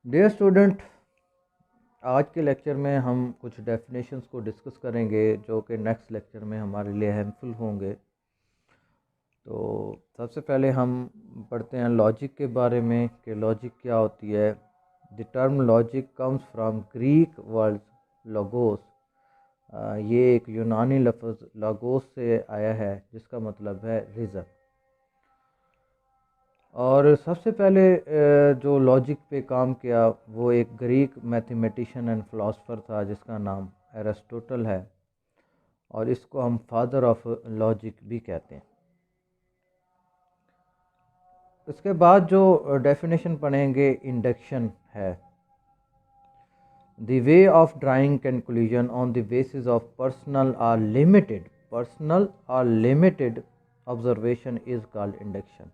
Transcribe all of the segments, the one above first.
Dear student, आज के lecture में हम कुछ डेफिनेशंस को डिस्कस करेंगे जो कि नेक्स्ट लेक्चर में हमारे लिए हेल्पफुल होंगे। तो सबसे पहले हम पढ़ते हैं लॉजिक के बारे में कि लॉजिक क्या होती है। The term logic comes from Greek word logos. ये एक यूनानी लफ्ज़ लोगोस से आया है जिसका मतलब है रीज़न। और सबसे पहले जो लॉजिक पे काम किया वो एक ग्रीक मैथमेटिशियन एंड फिलोसोफर था जिसका नाम एरिस्टोटल है, और इसको हम फादर ऑफ लॉजिक भी कहते हैं। उसके बाद जो डेफिनेशन पढ़ेंगे इंडक्शन है। The way of drawing conclusion on the basis of personal और limited observation is called induction.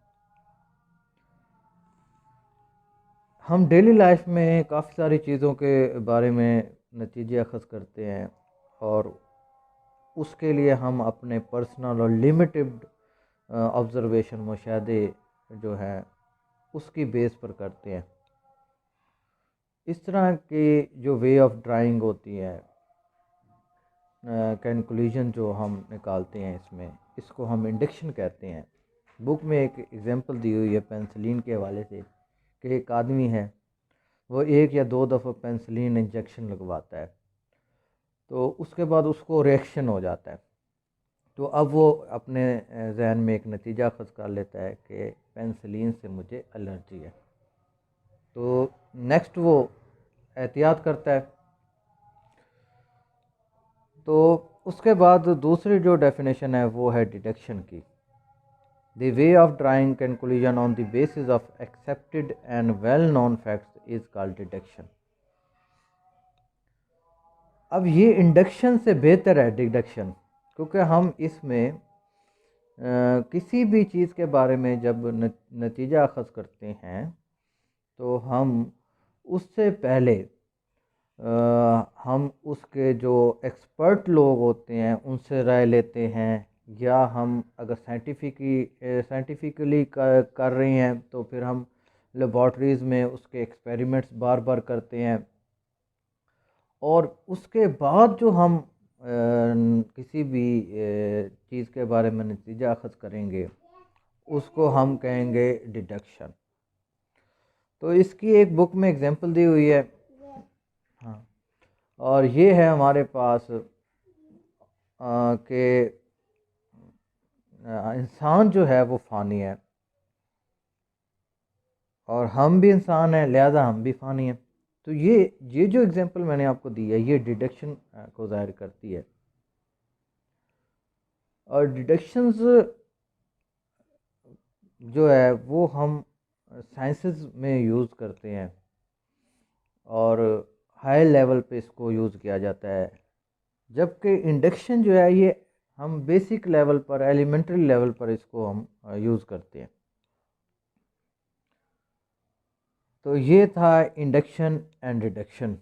हम डेली लाइफ में काफ़ी सारी चीज़ों के बारे में नतीजे अखज़ करते हैं और उसके लिए हम अपने पर्सनल और लिमिटेड ऑब्ज़र्वेशन मुशाहदे जो है उसकी बेस पर करते हैं। इस तरह की जो वे ऑफ ड्राइंग होती है, कंक्लूजन जो हम निकालते हैं इसको हम इंडक्शन कहते हैं। बुक में एक एग्जांपल दी हुई है पेंसिलिन के हवाले से कि एक आदमी है, वो एक या दो दफ़ा पेंसिलिन इंजेक्शन लगवाता है तो उसके बाद उसको रिएक्शन हो जाता है। तो अब वो अपने जहन में एक नतीजा ख़ुद कर लेता है कि पेंसिलिन से मुझे एलर्जी है। तो नेक्स्ट वो एहतियात करता है। तो उसके बाद दूसरी जो डेफिनेशन है वो है डिडक्शन की। The way of drawing conclusion on the basis of accepted and well known facts is called deduction. अब ये इंडक्शन से बेहतर है डिडक्शन, क्योंकि हम इसमें किसी भी चीज़ के बारे में जब नतीजा अखज़ करते हैं तो हम उससे पहले हम उसके जो एक्सपर्ट लोग होते हैं उनसे राय लेते हैं, या हम अगर साइंटिफिकली कर रहे हैं तो फिर हम लेबॉर्ट्रीज़ में उसके एक्सपेरिमेंट्स बार बार करते हैं। और उसके बाद जो हम किसी भी चीज़ के बारे में नतीजा अखज़ करेंगे उसको हम कहेंगे डिडक्शन। तो इसकी एक बुक में एग्जांपल दी हुई है। हाँ, और ये है हमारे पास कि इंसान जो है वो फ़ानी है और हम भी इंसान हैं, लिहाजा हम भी फ़ानी हैं। तो ये जो एग्जांपल मैंने आपको दी है ये डिडक्शन को ज़ाहिर करती है। और डिडक्शंस जो है वो हम साइंसेस में यूज़ करते हैं और हाई लेवल पे इसको यूज़ किया जाता है, जबकि इंडक्शन जो है ये हम बेसिक लेवल पर, एलिमेंट्री लेवल पर इसको हम यूज़ करते हैं। तो ये था इंडक्शन एंड रिडक्शन।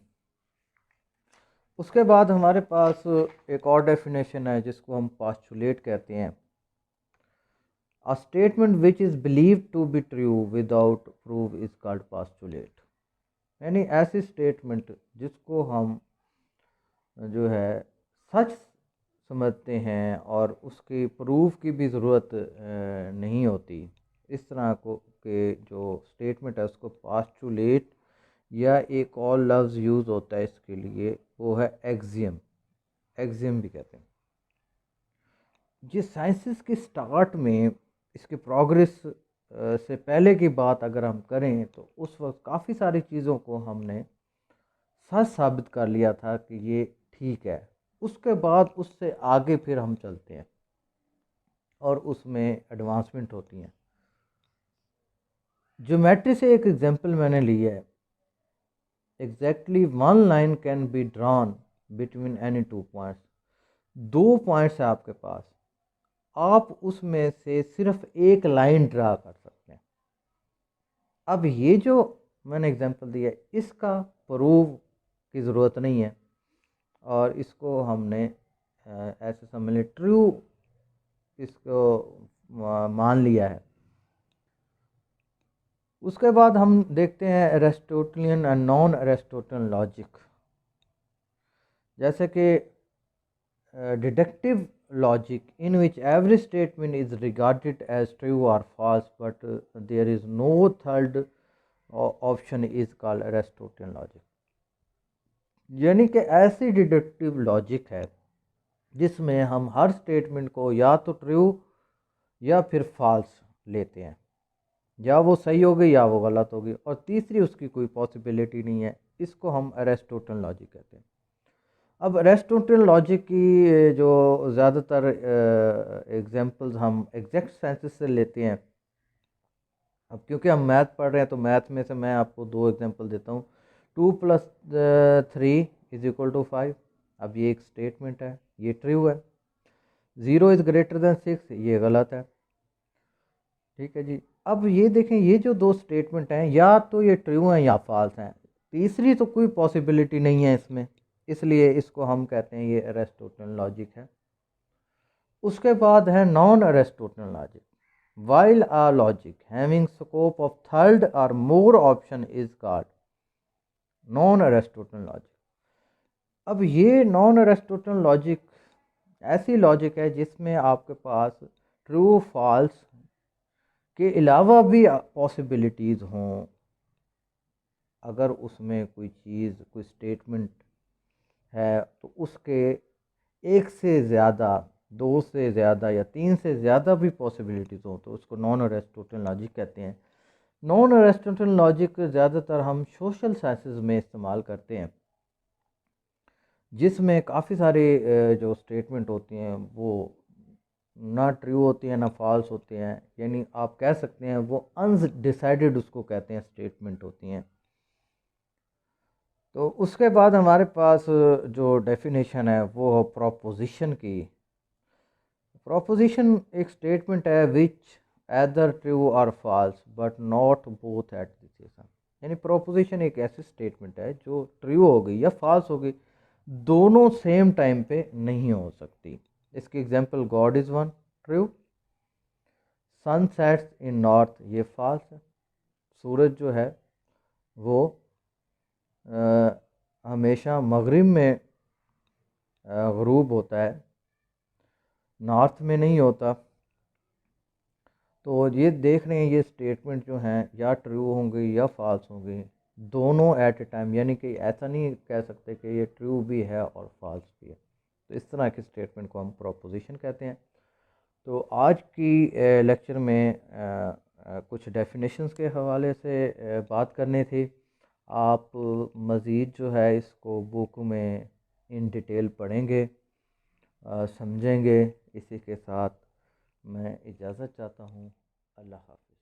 उसके बाद हमारे पास एक और डेफिनेशन है जिसको हम पास्चुलेट कहते हैं। A statement which is believed to be true without proof is called postulate. यानी ऐसी स्टेटमेंट जिसको हम जो है सच समझते हैं और उसकी प्रूफ की भी ज़रूरत नहीं होती, इस तरह को के जो स्टेटमेंट है उसको पास्चुलेट, या एक और लफ्ज़ यूज़ होता है इसके लिए वो है एक्सियम। एक्सियम भी कहते हैं। ये साइंसिस के स्टार्ट में इसके प्रोग्रेस से पहले की बात अगर हम करें तो उस वक्त काफ़ी सारी चीज़ों को हमने सच साबित कर लिया था कि ये ठीक है। उसके बाद उससे आगे फिर हम चलते हैं और उसमें एडवांसमेंट होती हैं। ज्योमेट्री से एक एग्जांपल मैंने ली है। Exactly one line can be drawn between any two points. दो पॉइंट्स है आपके पास, आप उसमें से सिर्फ एक लाइन ड्रा कर सकते हैं। अब ये जो मैंने एग्जांपल दिया इसका प्रूफ की ज़रूरत नहीं है और इसको हमने ऐसे समझ लें ट्रू इसको मान लिया है। उसके बाद हम देखते हैं Aristotelian and non Aristotelian logic. जैसे कि deductive logic in which every statement is regarded as true और false but there is no third option is called Aristotelian logic. यानी कि ऐसी डिडक्टिव लॉजिक है जिसमें हम हर स्टेटमेंट को या तो ट्रू या फिर फॉल्स लेते हैं, या वो सही होगी या वो गलत होगी, और तीसरी उसकी कोई पॉसिबिलिटी नहीं है। इसको हम एरिस्टोटल लॉजिक कहते हैं। अब एरिस्टोटल लॉजिक की जो ज़्यादातर एग्जांपल्स हम एग्जैक्ट सेंसेस से लेते हैं। अब क्योंकि हम मैथ पढ़ रहे हैं तो मैथ में से मैं आपको दो एग्जांपल देता हूँ। 2+3 = 5। अब ये एक स्टेटमेंट है, ये ट्रू है। 0 > 6 ये गलत है। ठीक है जी। अब ये देखें, ये जो दो स्टेटमेंट हैं या तो ये ट्रू हैं या फॉल्स हैं, तीसरी तो कोई पॉसिबिलिटी नहीं है इसमें, इसलिए इसको हम कहते हैं ये एरिस्टोटल लॉजिक है। उसके बाद है non Aristotle logic. While a logic having scope of third और more option is called non Aristotle logic. अब ये नॉन एरिस्टोटल लॉजिक ऐसी लॉजिक है जिसमें आपके पास ट्रू फॉल्स के अलावा भी पॉसिबिलिटीज़ हों। अगर उसमें कोई चीज़, कोई स्टेटमेंट है तो उसके एक से ज़्यादा, दो से ज़्यादा या तीन से ज़्यादा भी पॉसिबिलिटीज़ हों तो उसको नॉन एरिस्टोटल लॉजिक कहते हैं। नॉन एरिस्टोटल लॉजिक ज़्यादातर हम सोशल साइंसेस में इस्तेमाल करते हैं, जिसमें काफ़ी सारे जो स्टेटमेंट होती हैं वो ना ट्रू होती हैं ना फॉल्स होते हैं, यानी आप कह सकते हैं वो अनडिसाइडेड उसको कहते हैं स्टेटमेंट होती हैं। तो उसके बाद हमारे पास जो डेफिनेशन है वो है प्रोपोजिशन की। प्रोपोजिशन एक स्टेटमेंट है विच एदर ट्रू और false but not both at the same time. यानी प्रोपोजिशन एक ऐसी स्टेटमेंट है जो ट्रू होगी या फॉल्स होगी, दोनों सेम टाइम पे नहीं हो सकती। इसकी example God is one, true. Sun sets in north, ये फॉल्स है। सूरज जो है वो हमेशा मगरिब में ग़ुरूब होता है, नॉर्थ में नहीं होता। तो ये देख रहे हैं, ये स्टेटमेंट जो हैं या ट्रू होंगी या फॉल्स होंगी, दोनों एट ए टाइम। यानी कि ऐसा नहीं कह सकते कि ये ट्रू भी है और फॉल्स भी है। तो इस तरह के स्टेटमेंट को हम प्रोपोजिशन कहते हैं। तो आज की लेक्चर में कुछ डेफिनेशंस के हवाले से बात करनी थी। आप मज़ीद जो है इसको बुक में इन डिटेल पढ़ेंगे, समझेंगे। इसी के साथ मैं इजाज़त चाहता हूँ। अल्लाह हाफ़िज़।